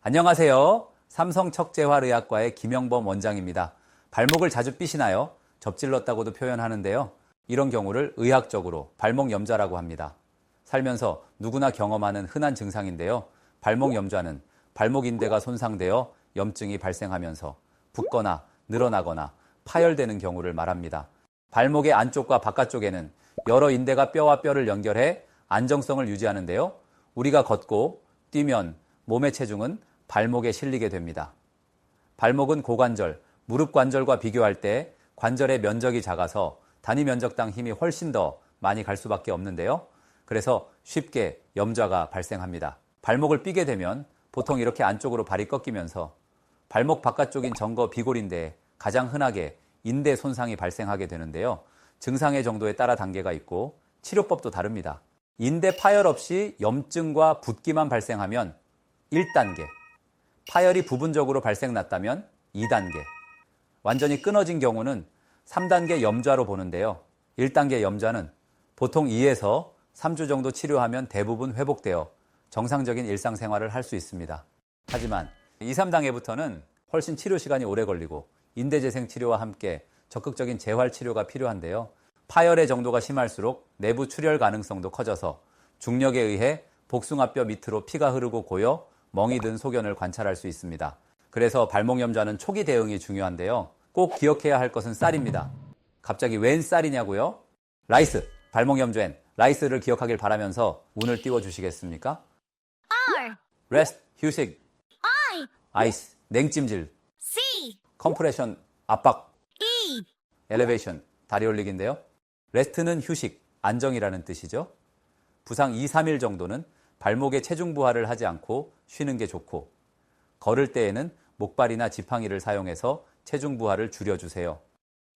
안녕하세요. 삼성척재활의학과의 김영범 원장입니다. 발목을 자주 삐시나요? 접질렀다고도 표현하는데요. 이런 경우를 의학적으로 발목 염좌라고 합니다. 살면서 누구나 경험하는 흔한 증상인데요. 발목 염좌는 발목 인대가 손상되어 염증이 발생하면서 붓거나 늘어나거나 파열되는 경우를 말합니다. 발목의 안쪽과 바깥쪽에는 여러 인대가 뼈와 뼈를 연결해 안정성을 유지하는데요. 우리가 걷고 뛰면 몸의 체중은 발목에 실리게 됩니다. 발목은 고관절, 무릎 관절과 비교할 때 관절의 면적이 작아서 단위 면적당 힘이 훨씬 더 많이 갈 수밖에 없는데요. 그래서 쉽게 염좌가 발생합니다. 발목을 삐게 되면 보통 이렇게 안쪽으로 발이 꺾이면서 발목 바깥쪽인 정거 비골인대에 가장 흔하게 인대 손상이 발생하게 되는데요. 증상의 정도에 따라 단계가 있고 치료법도 다릅니다. 인대 파열 없이 염증과 붓기만 발생하면 1단계, 파열이 부분적으로 발생났다면 2단계, 완전히 끊어진 경우는 3단계 염좌로 보는데요. 1단계 염좌는 보통 2에서 3주 정도 치료하면 대부분 회복되어 정상적인 일상생활을 할 수 있습니다. 하지만 2, 3단계부터는 훨씬 치료 시간이 오래 걸리고 인대재생 치료와 함께 적극적인 재활치료가 필요한데요. 파열의 정도가 심할수록 내부 출혈 가능성도 커져서 중력에 의해 복숭아뼈 밑으로 피가 흐르고 고여 멍이 든 소견을 관찰할 수 있습니다. 그래서 발목 염좌는 초기 대응이 중요한데요. 꼭 기억해야 할 것은 쌀입니다. 갑자기 웬 쌀이냐고요? 라이스, 발목 염좌엔 라이스를 기억하길 바라면서 운을 띄워주시겠습니까? R, 레스트, 휴식, I, 아이스, 냉찜질, C, 컴프레션, 압박, E. 엘리베이션, 다리 올리기인데요. 레스트는 휴식, 안정이라는 뜻이죠. 부상 2, 3일 정도는 발목에 체중 부하를 하지 않고 쉬는 게 좋고, 걸을 때에는 목발이나 지팡이를 사용해서 체중 부하를 줄여주세요.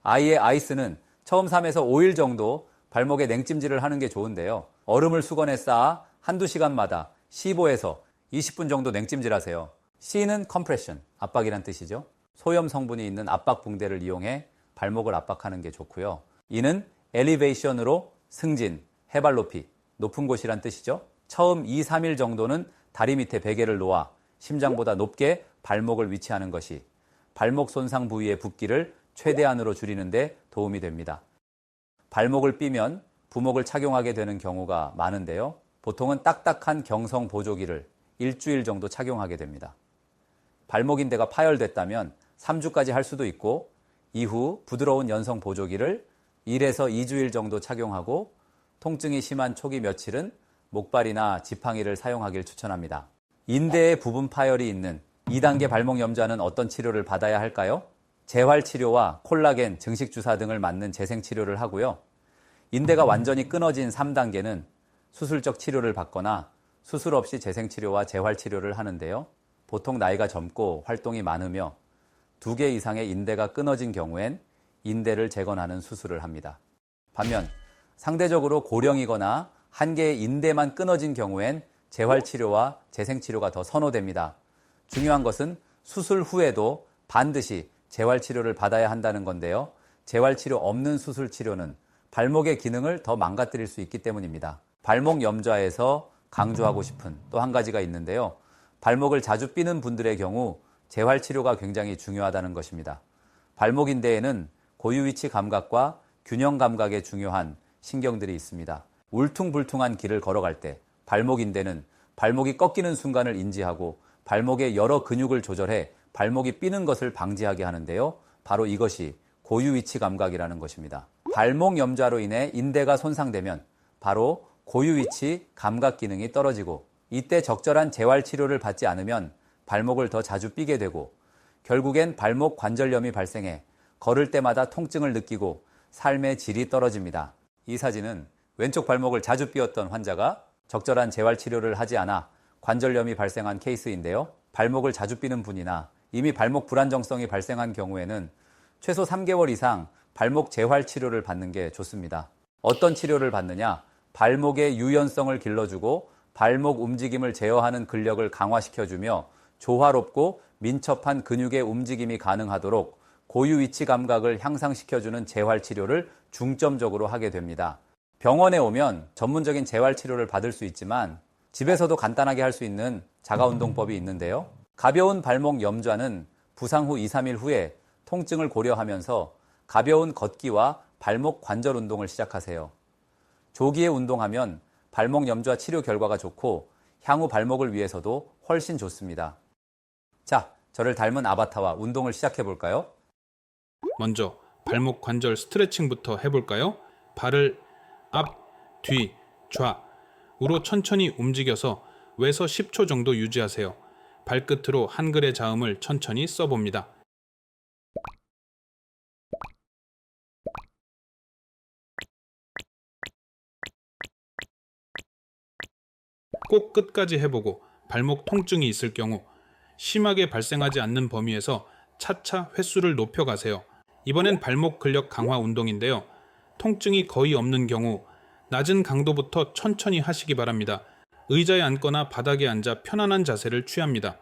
I의 아이스는 처음 3에서 5일 정도 발목에 냉찜질을 하는 게 좋은데요. 얼음을 수건에 쌓아 한두 시간마다 15에서 20분 정도 냉찜질하세요. C는 컴프레션, 압박이란 뜻이죠. 소염 성분이 있는 압박 붕대를 이용해 발목을 압박하는 게 좋고요. E는 엘리베이션으로 승진, 해발 높이, 높은 곳이란 뜻이죠. 처음 2, 3일 정도는 다리 밑에 베개를 놓아 심장보다 높게 발목을 위치하는 것이 발목 손상 부위의 붓기를 최대한으로 줄이는 데 도움이 됩니다. 발목을 삐면 부목을 착용하게 되는 경우가 많은데요. 보통은 딱딱한 경성 보조기를 일주일 정도 착용하게 됩니다. 발목 인대가 파열됐다면 3주까지 할 수도 있고, 이후 부드러운 연성 보조기를 1에서 2주일 정도 착용하고, 통증이 심한 초기 며칠은 목발이나 지팡이를 사용하길 추천합니다. 인대의 부분 파열이 있는 2단계 발목 염좌는 어떤 치료를 받아야 할까요? 재활치료와 콜라겐, 증식주사 등을 맞는 재생치료를 하고요. 인대가 완전히 끊어진 3단계는 수술적 치료를 받거나 수술 없이 재생치료와 재활치료를 하는데요. 보통 나이가 젊고 활동이 많으며 2개 이상의 인대가 끊어진 경우엔 인대를 재건하는 수술을 합니다. 반면 상대적으로 고령이거나 1개의 인대만 끊어진 경우엔 재활치료와 재생치료가 더 선호됩니다. 중요한 것은 수술 후에도 반드시 재활치료를 받아야 한다는 건데요. 재활치료 없는 수술치료는 발목의 기능을 더 망가뜨릴 수 있기 때문입니다. 발목 염좌에서 강조하고 싶은 또 한 가지가 있는데요. 발목을 자주 삐는 분들의 경우 재활치료가 굉장히 중요하다는 것입니다. 발목 인대에는 고유위치 감각과 균형 감각에 중요한 신경들이 있습니다. 울퉁불퉁한 길을 걸어갈 때 발목 인대는 발목이 꺾이는 순간을 인지하고 발목의 여러 근육을 조절해 발목이 삐는 것을 방지하게 하는데요. 바로 이것이 고유위치 감각이라는 것입니다. 발목 염좌로 인해 인대가 손상되면 바로 고유위치 감각 기능이 떨어지고, 이때 적절한 재활치료를 받지 않으면 발목을 더 자주 삐게 되고 결국엔 발목 관절염이 발생해 걸을 때마다 통증을 느끼고 삶의 질이 떨어집니다. 이 사진은 왼쪽 발목을 자주 삐었던 환자가 적절한 재활치료를 하지 않아 관절염이 발생한 케이스인데요. 발목을 자주 삐는 분이나 이미 발목 불안정성이 발생한 경우에는 최소 3개월 이상 발목 재활치료를 받는 게 좋습니다. 어떤 치료를 받느냐? 발목의 유연성을 길러주고 발목 움직임을 제어하는 근력을 강화시켜주며 조화롭고 민첩한 근육의 움직임이 가능하도록 고유 위치 감각을 향상시켜주는 재활치료를 중점적으로 하게 됩니다. 병원에 오면 전문적인 재활치료를 받을 수 있지만 집에서도 간단하게 할 수 있는 자가운동법이 있는데요. 가벼운 발목 염좌는 부상 후 2, 3일 후에 통증을 고려하면서 가벼운 걷기와 발목 관절 운동을 시작하세요. 조기에 운동하면 발목 염좌 치료 결과가 좋고 향후 발목을 위해서도 훨씬 좋습니다. 자, 저를 닮은 아바타와 운동을 시작해 볼까요? 먼저 발목 관절 스트레칭부터 해볼까요? 발을 앞, 뒤, 좌우로 천천히 움직여서 외서 10초 정도 유지하세요. 발끝으로 한글의 자음을 천천히 써봅니다. 꼭 끝까지 해보고 발목 통증이 있을 경우 심하게 발생하지 않는 범위에서 차차 횟수를 높여가세요. 이번엔 발목 근력 강화 운동인데요. 통증이 거의 없는 경우 낮은 강도부터 천천히 하시기 바랍니다. 의자에 앉거나 바닥에 앉아 편안한 자세를 취합니다.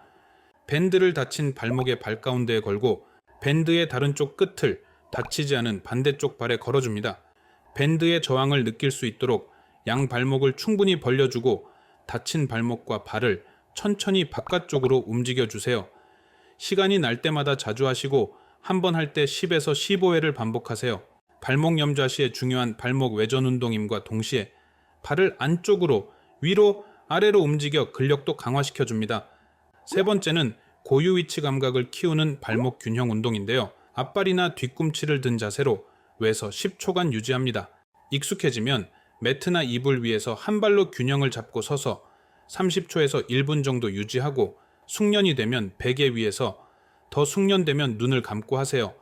밴드를 다친 발목의 발가운데에 걸고 밴드의 다른 쪽 끝을 다치지 않은 반대쪽 발에 걸어줍니다. 밴드의 저항을 느낄 수 있도록 양 발목을 충분히 벌려주고 다친 발목과 발을 천천히 바깥쪽으로 움직여주세요. 시간이 날 때마다 자주 하시고 한 번 할 때 10에서 15회를 반복하세요. 발목 염좌 시에 중요한 발목 외전 운동임과 동시에 발을 안쪽으로 위로 아래로 움직여 근력도 강화시켜줍니다. 세 번째는 고유 위치 감각을 키우는 발목 균형 운동인데요. 앞발이나 뒤꿈치를 든 자세로 외서 10초간 유지합니다. 익숙해지면 매트나 이불 위에서 한 발로 균형을 잡고 서서 30초에서 1분 정도 유지하고 숙련이 되면 베개 위에서 더 숙련되면 눈을 감고 하세요.